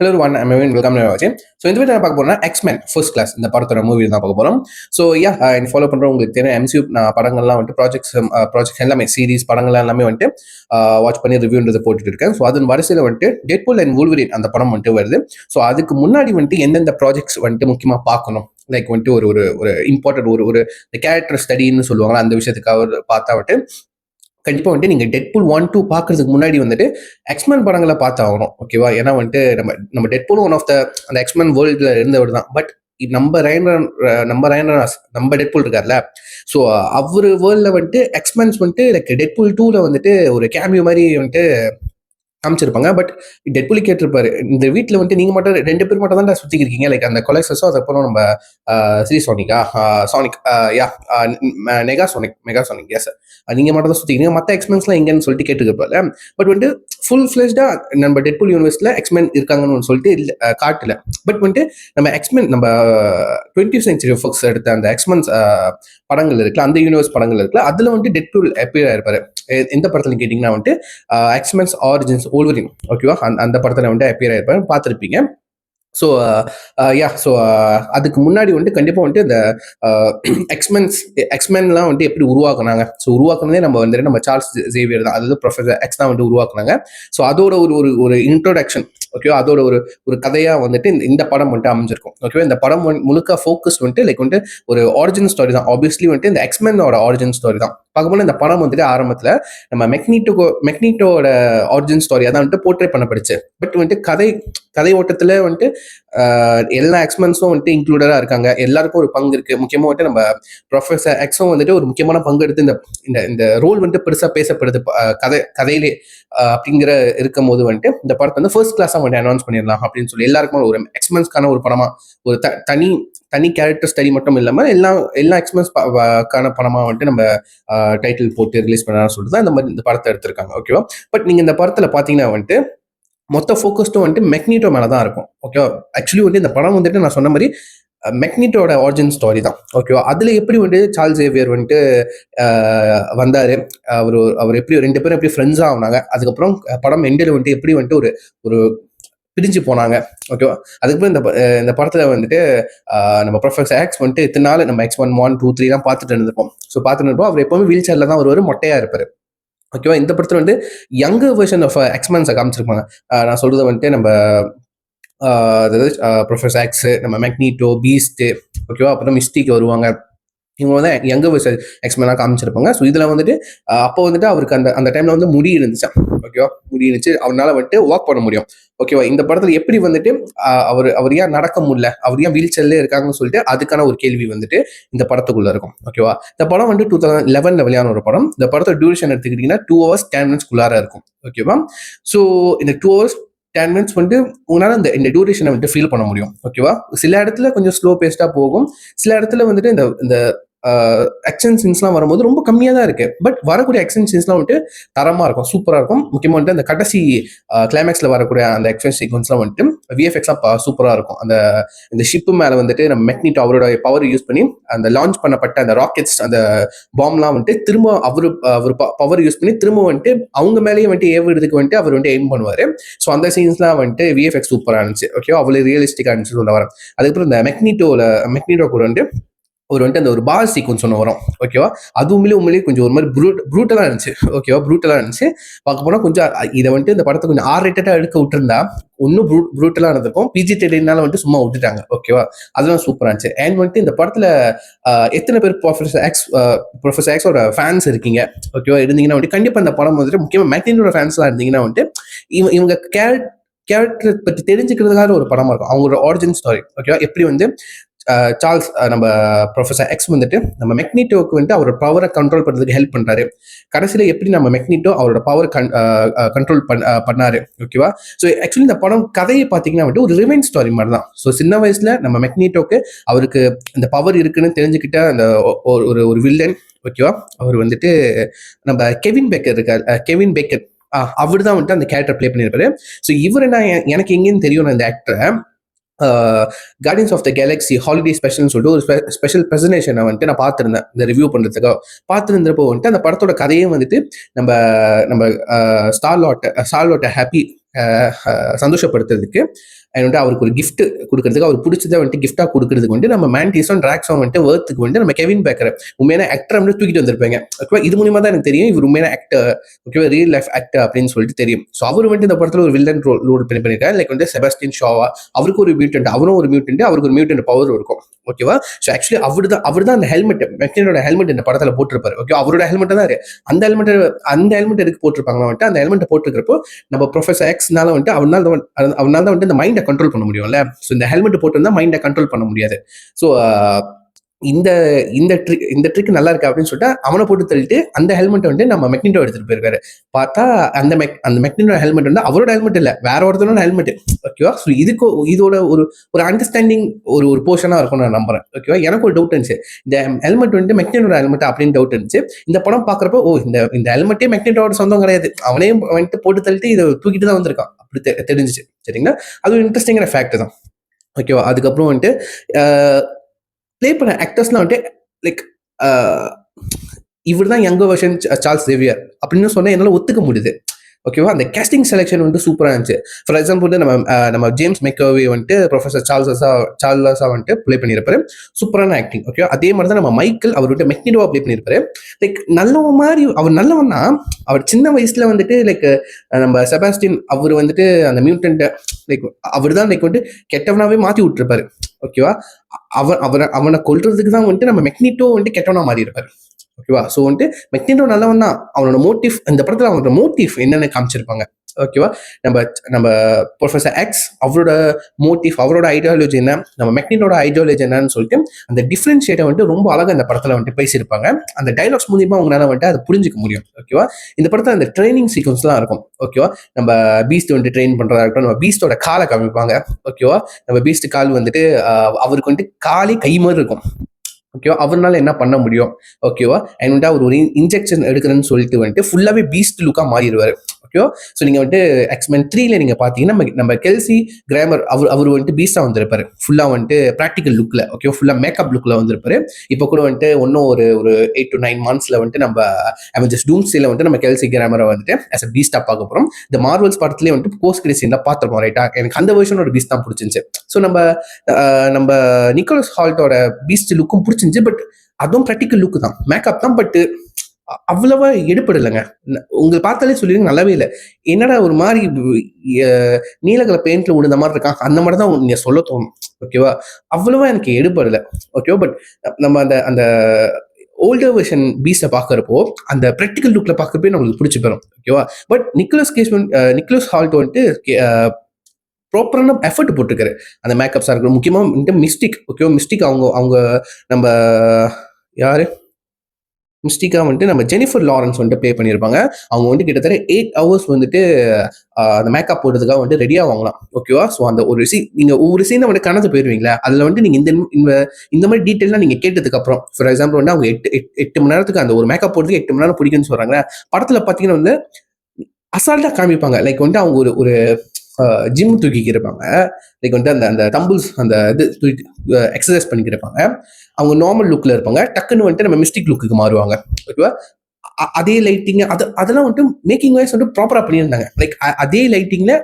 Hello one I welcome வச்சேன். So இந்த video நான் பார்க்க போறேன்னா எக்ஸ்மேன் ஃபர்ஸ்ட் கிளாஸ் இந்த படத்தோட மூவி தான் பார்க்க போகிறோம். ஸோ ஃபாலோ பண்ணுறோம். உங்களுக்கு தெரியும் எம்சியூ படங்கள்லாம் வந்துட்டு ப்ராஜெக்ட்ஸ் எல்லாமே சீரிஸ் படங்கள் எல்லாமே வந்துட்டு வாட்ச் பண்ணி ரிவ்யூன்றது போட்டுட்டு இருக்கேன். ஸோ அதன் வரிசையில் வந்துட்டு டெட்பூல் அண்ட் வூல்வரின் அந்த படம் வந்துட்டு வருது. ஸோ அதுக்கு முன்னாடி வந்துட்டு எந்தெந்த ப்ராஜெக்ட்ஸ் வந்துட்டு முக்கியமாக பார்க்கணும், லைக் வந்துட்டு ஒரு ஒரு ஒரு இம்பார்ட்டன்ட் ஒரு கேரக்டர் ஸ்டடின்னு சொல்லுவாங்க, அந்த விஷயத்துக்காக பார்த்தா வந்துட்டு கண்டிப்பாக வந்துட்டு நீங்கள் டெட்பூல் 1-2 பார்க்கறதுக்கு முன்னாடி வந்துட்டு எக்ஸ்மேன் படங்களை பார்த்து ஆகணும். ஓகேவா? ஏன்னா வந்துட்டு நம்ம டெட்பூல் ஒன் ஆஃப் அந்த எக்ஸ்மேன் வேர்ல்டில் இருந்தவர் தான். பட் நம்ம டெட்பூல் இருக்கார்ல, ஸோ அவர் வேர்ல்டில் வந்துட்டு எக்ஸ்மேன்ஸ் வந்துட்டு லைக் டெட்பூல் 2ல வந்துட்டு ஒரு கேமியோ மாதிரி வந்துட்டு காமிச்சிருப்பாங்க. பட் டெட்பூலி கேட்டிருப்பாரு, இந்த வீட்டில் வந்துட்டு நீங்கள் மட்டும் 2 பேர் மட்டும் தான் சுற்றிக்கு இருக்கீங்க, லைக் அந்த கொலைசஸும் அதுக்கப்புறம் நம்ம சானிக் மெகாசானிக் எஸ், நீங்கள் மட்டும் தான் சுற்றிக்கிறீங்க, மற்ற எக்ஸ்மென்ஸ்லாம் எங்கன்னு சொல்லிட்டு கேட்டுருப்பாரு. பட் வந்துட்டு ஃபுல் ஃபிளெஷ்டாக நம்ம டெட்பூல் யூனிவர்ஸில் எக்ஸ்மென் இருக்காங்கன்னு சொல்லிட்டு இல்லை காட்டல. பட் வந்துட்டு நம்ம எக்ஸ்மென் நம்ம 20th சென்ச்சுரி ஃபோக்ஸ் எடுத்த அந்த எக்ஸ்மென்ஸ் படங்கள் இருக்குல்ல, அந்த யூனிவர்ஸ் படங்கள் இருக்குல்ல, அதில் வந்துட்டு டெட்பூல் அப்பியர் ஆயிருப்பாரு. எந்த படத்துல கேட்டிங்கன்னா வந்துட்டு எக்ஸ்மென்ஸ் ஆரிஜின்ஸ் வூல்வரின், ஓகேவா? அந்த படத்தில் வந்துட்டு அப்பியர் ஆயிருப்பாரு, பார்த்துருப்பீங்க. ஸோ அதுக்கு முன்னாடி வந்துட்டு கண்டிப்பாக வந்துட்டு இந்த எக்ஸ்மென்லாம் வந்துட்டு எப்படி உருவாக்குனாங்க, ஸோ உருவாக்குனதே நம்ம சார்ல்ஸ் சேவியர் தான், அதாவது ப்ரொஃபசர் எக்ஸ் தான் வந்துட்டு உருவாக்குனாங்க. ஸோ அதோட ஒரு இன்ட்ரோடக்ஷன், ஓகேவா? அதோட ஒரு கதையாக வந்துட்டு இந்த படம் வந்துட்டு அமைஞ்சிருக்கும். ஓகேவா? இந்த படம் முழுக்க ஃபோக்கஸ் வந்துட்டு லைக் வந்துட்டு ஒரு ஆரிஜின் ஸ்டோரி தான். ஆப்வியஸ்லி வந்துட்டு இந்த எக்ஸ்மெனோட ஆரிஜின் ஸ்டோரி தான் பார்க்கும்போது இந்த படம் வந்துட்டு ஆரம்பத்தில் நம்ம மெக்னீட்டோட ஆரிஜின் ஸ்டோரியாக தான் வந்துட்டு போர்ட்ரேட் பண்ணப்படுச்சு. பட் வந்துட்டு கதை ஓட்டத்தில் வந்துட்டு எல்லா எக்ஸ்மென்ஸும் வந்துட்டு இன்க்ளூடடாக இருக்காங்க, எல்லாருக்கும் ஒரு பங்கு இருக்கு. முக்கியமாக வந்துட்டு நம்ம ப்ரொஃபசர் எக்ஸும் வந்துட்டு ஒரு முக்கியமான பங்கு எடுத்து இந்த ரோல் வந்துட்டு பெருசாக பேசப்படுது கதையிலே அப்படிங்கிற இருக்கும் போது வந்துட்டு இந்த படத்தை வந்து ஃபர்ஸ்ட் கிளாஸாக வந்துட்டு அனௌன்ஸ் பண்ணிடலாம் அப்படின்னு சொல்லி எல்லாருக்கும் ஒரு எக்ஸ்மென்ஸ்க்கான ஒரு படமா, ஒரு தனி கேரக்டர் ஸ்டடி மட்டும் இல்லாமல் எல்லா எக்ஸ்மென்ஸ்க்கான படமாக வந்துட்டு நம்ம டைட்டில் போட்டு ரிலீஸ் பண்ணலாம்னு சொல்லிட்டு தான் இந்த மாதிரி இந்த படத்தை எடுத்திருக்காங்க. ஓகேவா? பட் நீங்கள் இந்த படத்தில் பார்த்தீங்கன்னா வந்துட்டு மொத்த ஃபோக்கஸ்டும் வந்துட்டு மெக்னீட்டோ மேலே தான் இருக்கும். ஓகேவா? ஆக்சுவலி வந்துட்டு இந்த படம் வந்துட்டு நான் சொன்ன மாதிரி மெக்னீட்டோட ஆரிஜின் ஸ்டோரி தான். ஓகேவா? அதில் எப்படி வந்துட்டு சார்ல்ஸ் சேவியர் வந்துட்டு வந்தார், அவர் எப்படி 2 பேரும் எப்படி ஃப்ரெண்ட்ஸாக ஆனாங்க, அதுக்கப்புறம் படம் எண்டில் வந்துட்டு எப்படி வந்துட்டு ஒரு பிரிஞ்சு போனாங்க. ஓகேவா? அதுக்கப்புறம் இந்த படத்தில் வந்துட்டு நம்ம ப்ரொஃபசர் எக்ஸ் வந்துட்டு இத்தனை நாள் நம்ம X1, 1, 2, 3 தான் பார்த்துட்டு இருந்திருப்போம். ஸோ பார்த்துட்டு இருப்போம், அவர் எப்பவுமே வீல் சேரில் தான் வருவார், மொட்டையாக இருப்பார். ஓகேவா? இந்த படத்தில் வந்து யங்கர் வெர்ஷன் ஆஃப் எக்ஸ்மென்ஸை காமிச்சிருப்பாங்க. நான் சொல்றது வந்துட்டு நம்ம அதாவது ப்ரொஃபசர் எக்ஸ், நம்ம மெக்னீட்டோ, பீஸ்ட், ஓகேவா? அப்புறம் மிஸ்டிக் வருவாங்க. இவங்க வந்து யங்கர் வெர்ஷன் எக்ஸ்மெனாக காமிச்சிருப்பாங்க. ஸோ இதில் வந்துட்டு அப்போ வந்துட்டு அவருக்கு அந்த டைமில் வந்து முடி இருந்துச்சு. ஓகேவா? முடி இருந்துச்சு, அவரால் வந்துட்டு வாக் பண்ண முடியும். ஓகேவா? இந்த படத்தில் எப்படி வந்துட்டு அவர் ஏன் நடக்க முடியல, அவர் ஏன் வீல் சேர்லேயே இருக்காங்கன்னு சொல்லிட்டு அதுக்கான ஒரு கேள்வி வந்துட்டு இந்த படத்துக்குள்ள இருக்கும். ஓகேவா? இந்த படம் வந்து 2011 வெளியான ஒரு படம். இந்த படத்தோட டியூரேஷன் எடுத்துக்கிட்டிங்கன்னா 2 hours 10 minutes இருக்கும். ஓகேவா? ஸோ இந்த 2 hours 10 minutes வந்துட்டு உங்களால் இந்த டியூரேஷனை வந்துட்டு ஃபீல் பண்ண முடியும். ஓகேவா? சில இடத்துல கொஞ்சம் ஸ்லோ பேஸ்டாக போகும், சில இடத்துல வந்துட்டு இந்த ஆக்ஷன் சீன்ஸ்லாம் வரும்போது ரொம்ப கம்மியாக தான் இருக்கு. பட் வரக்கூடிய ஆக்ஷன் சீன்ஸ்லாம் வந்துட்டு தரமாக இருக்கும், சூப்பராக இருக்கும். முக்கியமாக வந்துட்டு அந்த கடைசி கிளைமேக்ஸில் வரக்கூடிய அந்த ஆக்ஷன் சீக்வன்ஸ்லாம் வந்துட்டு விஎஃப்எக்ஸ்லாம் சூப்பராக இருக்கும். இந்த ஷிப்பு மேலே வந்துட்டு நம்ம மெக்னீட்டோ அவரோட பவர் யூஸ் பண்ணி அந்த லான்ச் பண்ணப்பட்ட அந்த ராக்கெட்ஸ், அந்த பாம்லாம் வந்துட்டு திரும்ப அவர் பவர் யூஸ் பண்ணி திரும்ப வந்துட்டு அவங்க மேலேயே வந்துட்டு ஏவுறதுக்கு வந்துட்டு அவர் வந்துட்டு எய்ம் பண்ணுவார். ஸோ அந்த சீன்ஸ்லாம் வந்துட்டு விஎஃப்எக்ஸ் சூப்பராக இருந்துச்சு. ஓகேவா? அவ்வளோ ரியலிஸ்டிக்காக இருந்துச்சு சொல்ல வரேன். அதுக்கப்புறம் இந்த மெக்னீட்டோ கூட வந்துட்டு அந்த ஒரு பால் சீக்வன்ஸ் ஒன்று வரும். ஓகேவா? அது உண்மையிலேயே கொஞ்சம் ஒரு மாதிரி ப்ரூட்டலாக இருந்துச்சு. ஓகேவா? ப்ரூட்டலாக இருந்துச்சு. பார்க்க போனால் கொஞ்சம் இதை வந்துட்டு இந்த படத்தை கொஞ்சம் R-rated எடுக்க விட்டுருந்தா இன்னும் ப்ரூட்டலாக இருந்திருக்கும். PG-13 வந்துட்டு சும்மா விட்டுட்டாங்க. ஓகேவா? அதெல்லாம் சூப்பராக இருந்துச்சு. அண்ட் வந்துட்டு இந்த படத்தில் எத்தனை பேர் ப்ரொஃபசர் எக்ஸோட ஃபேன்ஸ் இருக்கீங்க, ஓகேவா? இருந்தீங்கன்னா வந்துட்டு கண்டிப்பாக இந்த படம் வந்துட்டு முக்கியமாக மேக்னீட்டோட ஃபேன்ஸ்லாம் இருந்தீங்கன்னா வந்துட்டு இவங்க கேரக்டர் பற்றி தெரிஞ்சுக்கிறதுக்காக ஒரு படமாக இருக்கும். அவங்களோட ஆரிஜின் ஸ்டோரி. ஓகேவா? எப்படி வந்து சார்ல்ஸ் நம்ம ப்ரொஃபசர் எக்ஸ் வந்துட்டு நம்ம மெக்னீட்டோவுக்கு வந்துட்டு அவரோட பவரை கண்ட்ரோல் பண்ணுறதுக்கு ஹெல்ப் பண்ணுறாரு. கடைசியில் எப்படி நம்ம மெக்னீட்டோ அவரோட பவர் கண்ட்ரோல் பண்ணாரு. ஓகேவா? ஸோ ஆக்சுவலி இந்த படம் கதையை பார்த்தீங்கன்னா வந்துட்டு ஒரு ரிவைன் ஸ்டோரி மாதிரி தான். ஸோ சின்ன வயசில் நம்ம மெக்னீட்டோக்கு அவருக்கு இந்த பவர் இருக்குன்னு தெரிஞ்சுக்கிட்ட அந்த ஒரு வில்லன். ஓகேவா? அவர் வந்துட்டு நம்ம கெவின் பேக்கர் அவர் தான் வந்துட்டு அந்த கேரக்டர் பிளே பண்ணியிருப்பாரு. ஸோ இவர் எனக்கு எங்கேன்னு தெரியும், இந்த ஆக்டரை guardians of the galaxy holiday ஸ்பெஷல்னு சொல்லிட்டு ஒரு ஸ்பெஷல் ப்ரெசன்டேஷனை வந்துட்டு நான் பார்த்துருந்தேன். இந்த ரிவ்யூ பண்ணுறதுக்காக பார்த்துருந்தப்போ வந்துட்டு அந்த படத்தோட கதையே வந்துட்டு நம்ம ஸ்டார்லோட்ட சந்தோஷப்படுத்துறதுக்கு அண்ட் வந்துட்டு அவருக்கு ஒரு கிஃப்ட் கொடுக்கறதுக்கு, அவர் பிடிச்சதை வந்துட்டு கிஃப்டா கொடுக்கறதுக்கு வந்துட்டு நம்ம மேண்டிஸும் ட்ராக்ஸும் வந்துட்டு வேர்த்துக்கு வந்துட்டு நம்ம கெவின் பேக்கர் உண்மையான ஆக்டர் வந்து தூக்கிட்டு வந்திருப்பாங்க. ஓகேவா, இது மூலியமா தான் எனக்கு தெரியும் இவர் உண்மையான ஆக்டர், ஓகேவா, ரியல் லைஃப் ஆக்டர் அப்படின்னு சொல்லிட்டு தெரியும். ஸோ அவர் வந்துட்டு இந்த படத்துல ஒரு வில்லன் ரோல் பண்ணிருக்காரு. லைக் வந்து செபாஸ்டியன் ஷாவா, அவருக்கு ஒரு மியூட்டன்ட், அவரும் ஒரு மியூட்டன்ட், அவருக்கு ஒரு மியூட்டன்ட் பவர் இருக்கும். ஓகேவா, ஸோ ஆக்சுவலி அவர் தான் அந்த ஹெல்மெட், மெக்னினோட ஹெல்மெட் இந்த படத்துல போட்டிருப்பாரு. ஓகே, அவரோட ஹெல்மெட் தான் அந்த ஹெல்மெட் எதுக்கு போட்டிருப்பாங்க வந்துட்டு, அந்த ஹெல்மெட் போட்டுருக்கிறப்போ நம்ம ப்ரொஃபசர் எக்ஸ்னால வந்துட்டு அவனால தான் வந்துட்டு இந்த மைண்டை கண்ட்ரோல் பண்ண முடியும்ல. ஸோ இந்த ஹெல்மெட் போட்டிருந்தா மைண்டை கண்ட்ரோல் பண்ண முடியாது. ஸோ இந்த இந்த ட்ரிக் நல்லா இருக்கு அப்படின்னு சொல்லிட்டு அவனை போட்டு தள்ளிட்டு அந்த ஹெல்மெட் வந்து நம்ம மெக்னிட்டோ எடுத்துட்டு போயிருக்காரு. பார்த்தா அந்த மெக்னிட்டோ ஹெல்மெட் வந்து அவரோட ஹெல்மெட் இல்ல, வேற ஒருத்தரோட ஹெல்மெட். ஓகேவா, ஸோ இதோட ஒரு அண்டர்ஸ்டாண்டிங் ஒரு போர்ஷனா இருக்கும் நான் நம்புறேன். ஓகேவா, எனக்கு ஒரு டவுட் இருந்துச்சு, இந்த ஹெல்மெட் வந்து மெக்னிட்டோட ஹெல்மெட் அப்படின்னு டவுட் இருந்துச்சு. இந்த படம் பாக்குறப்போ இந்த ஹெல்மெட்டே மெக்னிட்டோட சொந்தம் கிடையாது, அவனே வந்துட்டு போட்டு தள்ளிட்டு இதை தூக்கிட்டு தான் வந்திருக்கான் அப்படி தெரிஞ்சிச்சு. சரிங்களா, அது ஒரு இன்ட்ரெஸ்டிங்கான ஃபேக்ட் தான். ஓகேவா, அதுக்கப்புறம் வந்துட்டு ப்ளே பண்ண ஆக்டர்ஸ்லாம் வந்துட்டு லைக் இவர் தான் யங்கர் வெர்ஷன் சார்ல்ஸ் சேவியர் அப்படின்னு சொன்னா என்னால் ஒத்துக்க முடியுது. ஓகேவா, அந்த கேஸ்டிங் செலெக்ஷன் வந்து சூப்பராக இருந்துச்சு. ஃபார் எக்ஸாம்பிள் நம்ம ஜேம்ஸ் மெக்கவே வந்துட்டு ப்ரொஃபசர் சார்லஸா வந்துட்டு ப்ளே பண்ணியிருப்பாரு, சூப்பரான ஆக்டிங். ஓகே, அதே மாதிரி தான் நம்ம மைக்கேல் அவர் வந்துட்டு மெக்னிடோவா ப்ளே பண்ணியிருப்பாரு. லைக் நல்லவன் மாதிரி, அவர் நல்லவன்னா அவர் சின்ன வயசுல வந்துட்டு லைக் நம்ம செபாஸ்டியன் அவர் வந்துட்டு அந்த மியூட்டன்ட் லைக் அவர் தான் லைக் வந்துட்டு கெட்டவனாவே மாற்றி விட்டுருப்பாரு. ஓகேவா, அவனை கொல்றதுக்கு தான் வந்துட்டு நம்ம மெக்னிட்டோ வந்துட்டு கெட்டவனா மாறி இருப்பாரு. ஓகேவா, ஸோ வந்துட்டு மெக்னிட்டோ நல்லவன் தான், அவனோட மோட்டிவ் இந்த படத்துல அவனோட மோட்டிவ் என்னென்ன காமிச்சிருப்பாங்க. ஓகேவா, நம்ம ப்ரொஃபசர் எக்ஸ் அவரோட மோட்டிவ், அவரோட ஐடியாலஜி என்ன, நம்ம மெக்னிட்டோட ஐடியாலஜி என்னன்னு சொல்லிட்டு அந்த டிஃபரன்ஷியேட்டை வந்துட்டு ரொம்ப அழகாக இந்த படத்துல வந்துட்டு பேசியிருப்பாங்க. அந்த டைலாக்ஸ் மூலியமா அவங்களால வந்துட்டு அதை புரிஞ்சுக்க முடியும். ஓகேவா, இந்த படத்துல அந்த ட்ரைனிங் சீக்வன்ஸ்லாம் இருக்கும். ஓகேவா, நம்ம பீஸ்ட் வந்துட்டு ட்ரெயின் பண்றதா இருக்கட்டும், நம்ம பீஸ்டோட காலை காமிப்பாங்க. ஓகேவா, நம்ம பீஸ்ட் கால் வந்துட்டு அவருக்கு வந்துட்டு காலே கை மாதிரி இருக்கும். ஓகேவா, அவரால் என்ன பண்ண முடியும். ஓகேவா, அண்ட் வந்துட்டு அவர் ஒரு இன்ஜெக்ஷன் எடுக்கிறேன்னு சொல்லிட்டு வந்துட்டு ஃபுல்லாவே பீஸ்ட் லுக்கா மாறிடுவாரு. ஓகேவா, ஸோ நீங்க வந்துட்டு எக்ஸ்மென் 3ல நீங்க பாத்தீங்கன்னா நம்ம கெல்சி கிராமர் அவர் வந்துட்டு பீஸ்டா வந்திருப்பாரு, ஃபுல்லா வந்துட்டு ப்ராக்டிக்கல் லுக்ல. ஓகே, ஃபுல்லா மேக்கப் லுக்ல வந்திருப்பாரு. இப்போ கூட வந்துட்டு இன்னும் ஒரு 8 to 9 monthsல வந்துட்டு நம்ம அவெஞ்சர்ஸ் டூம்ஸ்டேல வந்துட்டு நம்ம கெல்சி கிராமரை வந்துட்டு as a பீஸ்டா பார்க்க போறோம். இந்த மார்வல்ஸ் படத்துலயே வந்துட்டு போஸ்ட் கிரெடிட் சீன்ல பார்த்திருப்போம். ரைட்டா, எனக்கு அந்த வெர்ஷனோட பீஸ்ட் தான் பிடிச்சிருந்துச்சு. ஸோ நம்ம நிக்கோலஸ் ஹால்ட்டோட பீஸ்ட் லுக்கும் பிடிச்சிருந்துச்சு. பட் அதுவும் ப்ராக்டிக்கல் லுக் தான், மேக்கப் தான். பட் அவ்வளவா எடுப்படலைங்க. உங்களுக்கு பார்த்தாலே சொல்லிடுங்க, நல்லாவே இல்லை. என்னடா ஒரு மாதிரி நீலகல பெயிண்ட்ல விழுந்த மாதிரி இருக்கான், அந்த மாதிரி தான் நீங்க சொல்ல தோணும். ஓகேவா, அவ்வளவா எனக்கு எடுப்படலை. ஓகேவா, பட் நம்ம அந்த ஓல்டர் வெர்ஷன் பீஸ்ட பாக்குறப்போ அந்த ப்ராக்டிக்கல் லுக்ல பாக்குறப்பே நம்மளுக்கு பிடிச்சி போயிடும். ஓகேவா, பட் நிக்கோலஸ் ஹால்ட் வந்துட்டு ப்ராப்பரான எஃபர்ட் போட்டிருக்காரு அந்த மேக்கப்ஸா இருக்கணும். முக்கியமா மிஸ்டிக். ஓகேவா, மிஸ்டிக் அவங்க நம்ம யாரு மிஸ்டிக்கா வந்துட்டு நம்ம ஜெனிஃபர் லாரன்ஸ் வந்துட்டு ப்ளே பண்ணியிருப்பாங்க. அவங்க வந்துட்டு கிட்டத்தட்ட 8 hours வந்துட்டு அந்த மேக்கப் போடுறதுக்காக வந்துட்டு ரெடியா வாங்கலாம். ஓகேவா, ஸோ அந்த ஒரு நீங்க ஒவ்வொரு சீனை வந்து கணந்து போயிருவீங்களா, அதுல வந்துட்டு நீங்க இந்த மாதிரி டீட்டெயிலாம் நீங்க கேட்டதுக்கு அப்புறம், ஃபார் எக்ஸாம்பிள் வந்து அவங்க 8 மணி நேரத்துக்கு அந்த ஒரு மேக்கப் போடுறதுக்கு 8 மணி நேரம் பிடிக்குன்னு சொல்றாங்க. படத்துல பாத்தீங்கன்னா வந்து அசால்ட்டா காமிப்பாங்க. லைக் வந்துட்டு அவங்க ஒரு ஜிம் தூக்கிக்கு இருப்பாங்க. லைக் வந்துட்டு அந்த தம்பிள்ஸ் அந்த இது தூக்கி எக்ஸசைஸ் பண்ணிட்டு இருப்பாங்க. அவங்க நார்மல் லுக்ல இருப்பாங்க, டக்குன்னு வந்துட்டு நம்ம மிஸ்டிக் லுக்கு மாறுவாங்க. ஓகேவா, அதே லைட்டிங் அதெல்லாம் வந்துட்டு மேக்கிங் வைஸ் வந்துட்டு ப்ராப்பரா பண்ணியிருந்தாங்க. லைக் அதே லைட்டிங்ல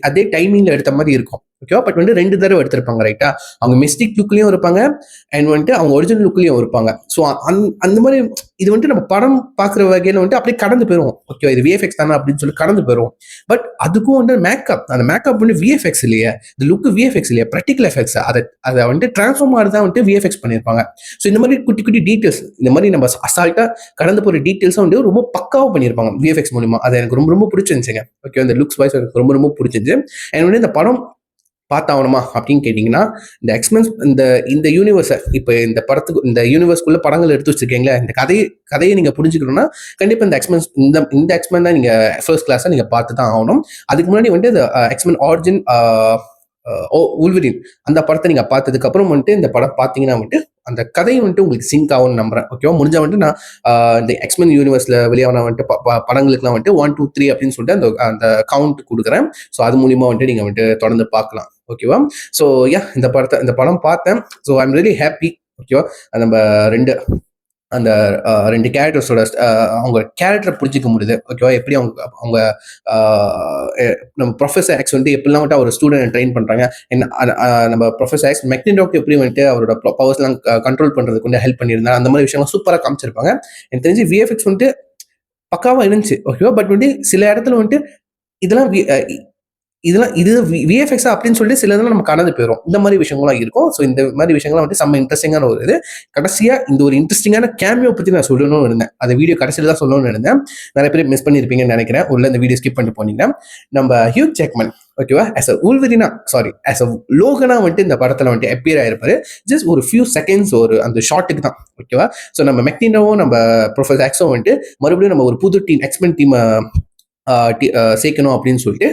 அதே டைமிங்ல எடுத்த மாதிரி இருக்கும். ஓகேவா, பட் வந்து 2 தடவை எடுத்திருப்பாங்க. ரைட்டா, அவங்க மிஸ்டிக் லுக்லயும் இருப்பாங்க அண்ட் வந்துட்டு அவங்க ஒரிஜினல் லுக்லயும் இருப்பாங்க. ஸோ அந்த மாதிரி இது வந்துட்டு நம்ம படம் பார்க்குற வகையில வந்துட்டு அப்படியே கடந்து போயிடுவோம். ஓகே, இது விஎஃப்எக்ஸ் தானே அப்படின்னு சொல்லி கடந்து போயிடுவோம். பட் அதுக்கும் வந்து அந்த மேக்கப் வந்து விஎஃப்எக்ஸ் இல்லையா, இந்த லுக்கு விஎஃப்எக்ஸ் இல்லையா, ப்ராக்டிக்கல் எஃபெக்ட்ஸ். அதை வந்துட்டு டிரான்ஸ்ஃபார்ம் ஆகுது தான் வந்துட்டு விஎஃப்எக்ஸ் பண்ணியிருப்பாங்க. ஸோ இந்த மாதிரி குட்டி குட்டி டீட்டெயில்ஸ், இந்த மாதிரி நம்ம அசால்ட்டா கடந்து போகிற டீட்டெயில்ஸும் வந்து ரொம்ப பக்காவாக பண்ணியிருப்பாங்க விஎஃப்எக்ஸ் மூலியமா. அது எனக்கு ரொம்ப ரொம்ப பிடிச்சிருந்துச்சுங்க. ஓகே, அந்த லுக்ஸ் வைஸ் எனக்கு ரொம்ப ரொம்ப பிடிச்சிருந்துச்சு. அண்ட் வந்து இந்த படம் பார்த்தாகணுமா அப்படின்னு கேட்டிங்கன்னா, இந்த எக்ஸ்மென்ஸ் இந்த யூனிவர்ஸை இப்போ இந்த யூனிவர்ஸ்குள்ள படங்கள் எடுத்து வச்சிருக்கீங்களா, இந்த கதையை நீங்க புரிஞ்சுக்கணும்னா கண்டிப்பா இந்த எக்ஸ்மென் தான் நீங்க ஃபர்ஸ்ட் கிளாஸா நீங்க பார்த்து தான் ஆகணும். அதுக்கு முன்னாடி வந்துட்டு இந்த எக்ஸ்மென் ஆரிஜின் உல்வரின் அந்த படத்தை நீங்க பார்த்ததுக்கு அப்புறம் வந்துட்டு இந்த படம் பார்த்தீங்கன்னா வந்துட்டு அந்த கதையை வந்துட்டு உங்களுக்கு சிங்க் ஆகும்னு நம்புறேன். ஓகேவா, முடிஞ்சா வந்துட்டு நான் இந்த எக்ஸ்மென் யூனிவர்ஸ்ல வெளியான வந்துட்டு படங்களுக்குலாம் வந்துட்டு 1, 2, 3 அப்படின்னு சொல்லிட்டு அந்த கவுண்ட் கொடுக்குறேன். ஸோ அது மூலியமா வந்துட்டு நீங்க வந்துட்டு தொடர்ந்து பார்க்கலாம். ஓகேவா, ஸோ இந்த படம் பார்த்தேன். So I am really happy. ஓகேவா, நம்ம 2 அந்த 2 கேரக்டர்ஸோட அவங்க கேரக்டரை புரிஞ்சிக்க முடியுது. ஓகேவா? எப்படி அவங்க அவங்க நம்ம ப்ரொஃபசர் எக்ஸ் வந்துட்டு எப்படிலாம் வந்துட்டு ஒரு ஸ்டூடெண்ட் ட்ரெயின் பண்றாங்க. என்ன நம்ம ப்ரொஃபசர் எக்ஸ் மெக்னிடாக் எப்படி வந்துட்டு அவரோட பவர்ஸ்லாம் கண்ட்ரோல் பண்றதுக்கு வந்து ஹெல்ப் பண்ணியிருந்தாங்க. அந்த மாதிரி விஷயம்லாம் சூப்பராக காமிச்சிருப்பாங்க. எனக்கு தெரிஞ்சு விஎஃப்எக்ஸ் வந்துட்டு பக்காவா இருந்துச்சு. ஓகேவா? பட் வந்துட்டு சில இடத்துல வந்துட்டு இதெல்லாம் இது விஎஃப்எக்ஸா அப்படின்னு சொல்லிட்டு சில இதெல்லாம் நம்ம கடந்து போயிடும். இந்த மாதிரி விஷயங்கள்லாம் இருக்கும். ஸோ இந்த மாதிரி விஷயங்கள்லாம் வந்துட்டு செம்ம இன்ட்ரெஸ்டிங்கான ஒரு இது. கடைசியா இந்த ஒரு இன்ட்ரெஸ்டிங்கான கேமியோ பத்தி நான் சொல்லணும்னு இருந்தேன். அந்த வீடியோ கடைசியில தான் சொல்லணும்னு இருந்தேன். நிறைய பேர் மிஸ் பண்ணியிருப்பீங்கன்னு நினைக்கிறேன். உள்ள இந்த வீடியோ ஸ்கிப் பண்ணிட்டு போனீங்கன்னா, நம்ம ஹியூ ஜாக்மன் ஓகேவா ஆஸ் அ உல்வரினா ஆஸ் அ லோகனா வந்துட்டு இந்த படத்துல வந்துட்டு அப்பியர் ஆயிருப்பாரு. ஜஸ்ட் ஒரு ஃபியூ செகண்ட்ஸ் ஒரு அந்த ஷார்ட்டுக்கு தான். ஓகேவா? ஸோ நம்ம மெக்னினோவும் நம்ம ப்ரொஃபசர் எக்ஸும் வந்துட்டு மறுபடியும் நம்ம ஒரு புது டீம் எக்ஸ்மென் டீம் சேர்க்கணும் அப்படின்னு சொல்லிட்டு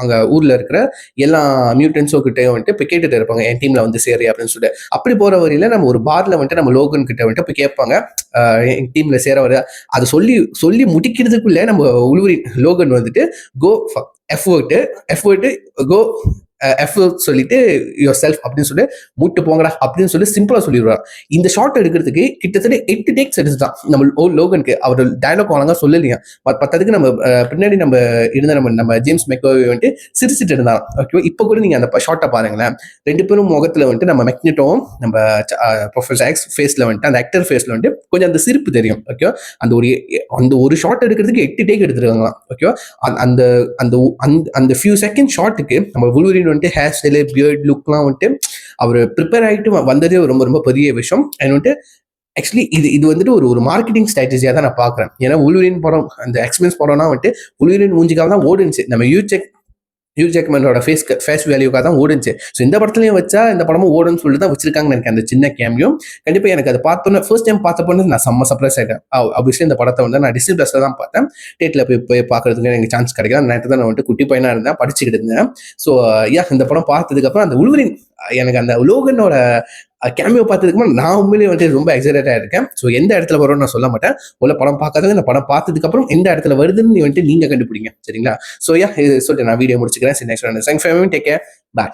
அங்கே ஊரில் இருக்கிற எல்லா மியூட்டன்ஸோ கிட்டேயும் வந்துட்டு இப்போ கேட்டுட்டு இருப்பாங்க, என் டீமில் வந்து சேரு அப்படின்னு சொல்லிட்டு. அப்படி போகிற வரையில் நம்ம ஒரு பார்ல வந்துட்டு நம்ம லோகன் கிட்ட வந்துட்டு போய் கேட்பாங்க, என் டீமில் சேர வர. அதை சொல்லி முடிக்கிறதுக்குள்ளே நம்ம உள்வரின் லோகன் வந்துட்டு கோ எஃபர்ட்டு கோ எஃப் சொல்லிட்டு யுவர் செல்ஃப் அப்படின்னு சொல்லி மூட்டு போங்கடா அப்படின்னு சொல்லி சிம்பிளா சொல்லிடுவார். இந்த ஷார்ட் எடுக்கிறதுக்கு கிட்டத்தட்ட 8 டேக்ஸ் எடுத்துட்டான் நம்ம லோகனுக்கு. அவர் டயலாக் வாங்க சொல்லலையா. பத்ததுக்கு நம்ம பின்னாடி நம்ம இருந்த நம்ம ஜேம்ஸ் மெக்கோவே வந்துட்டு சிரிச்சிட்டு இருந்தான். ஓகேவா? இப்போ கூட நீங்க அந்த ஷார்ட்டை பாருங்களேன். 2 பேரும் முகத்துல வந்துட்டு நம்ம மெக்னிட்டோவும் நம்ம ப்ரொஃபசர் எக்ஸ் ஃபேஸ்ல வந்துட்டு அந்த ஆக்டர் ஃபேஸ்ல வந்துட்டு கொஞ்சம் அந்த சிரிப்பு தெரியும். ஓகேவா? அந்த ஒரு ஷார்ட் எடுக்கிறதுக்கு 8 டேக் எடுத்துருக்காங்களாம். ஓகேவா? அந்த அந்த அந்த ஃபியூ செகண்ட் ஷார்ட்டுக்கு நம்ம வுல்வரின் வந்துட்டு ஹேர் ஸ்டைலு பியர்ட் லுக்லாம் வந்துட்டு அவர் ப்ரிப்பேர் ஆகிட்டு வந்ததே ரொம்ப ரொம்ப பெரிய விஷயம். அண்ட் வந்துட்டு ஆக்சுவலி இது வந்துட்டு ஒரு மார்க்கெட்டிங் ஸ்ட்ராட்டஜியாக தான் நான் பார்க்குறேன். ஏன்னா வுல்வரின் படம் அந்த எக்ஸ்பீரியன்ஸ் படம்னா வந்துட்டு வுல்வரின் மூஞ்சிக்காக தான் ஓடுச்சு. நம்ம ஹியூ ஜாக்மனோட ஃபேஸ் வேல்யூக்காக தான் ஓடுச்சு. ஸோ இந்த படத்துலையும் வச்சா இந்த படமும் ஓடுன்னு சொல்லிட்டு தான் வச்சிருக்காங்கன்னு எனக்கு அந்த சின்ன கேமியும். கண்டிப்பாக எனக்கு அதை பார்த்தோன்னே ஃபர்ஸ்ட் டைம் பார்த்தப்போ நான் செம்ம சர்ப்ரைஸ் ஆகிட்டேன். ஆப்வியஸ்லி இந்த படத்தை வந்து நான் டிஸ்னி ப்ளஸ்ல தான் பார்த்தேன். தேட்டரில் போய் பார்க்கறதுக்கு எனக்கு சான்ஸ் கிடைக்கல. நேற்று தான் நான் வந்துட்டு குட்டி பையனாக இருந்தேன், படிச்சுக்கிட்டு இருந்தேன். ஸோ இந்த படம் பார்த்ததுக்கப்புறம் அந்த உள்வரின் எனக்கு அந்த லோகனோட கேமியோ பார்த்ததுக்கு நான் உண்மையிலேயே வந்துட்டு ரொம்ப எக்ஸைட்டடாக இருக்கேன். ஸோ எந்த இடத்துல வரும்னு நான் சொல்ல மாட்டேன். உள்ள படம் பார்க்காதவங்க இந்த படம் பார்த்ததுக்கு அப்புறம் எந்த இடத்துல வருதுன்னு வந்துட்டு நீங்க கண்டுபிடிங்க. சரிங்களா? ஸோ சொல்லிட்டு நான் வீடியோ முடிச்சுக்கிறேன். Next take care. பாய்.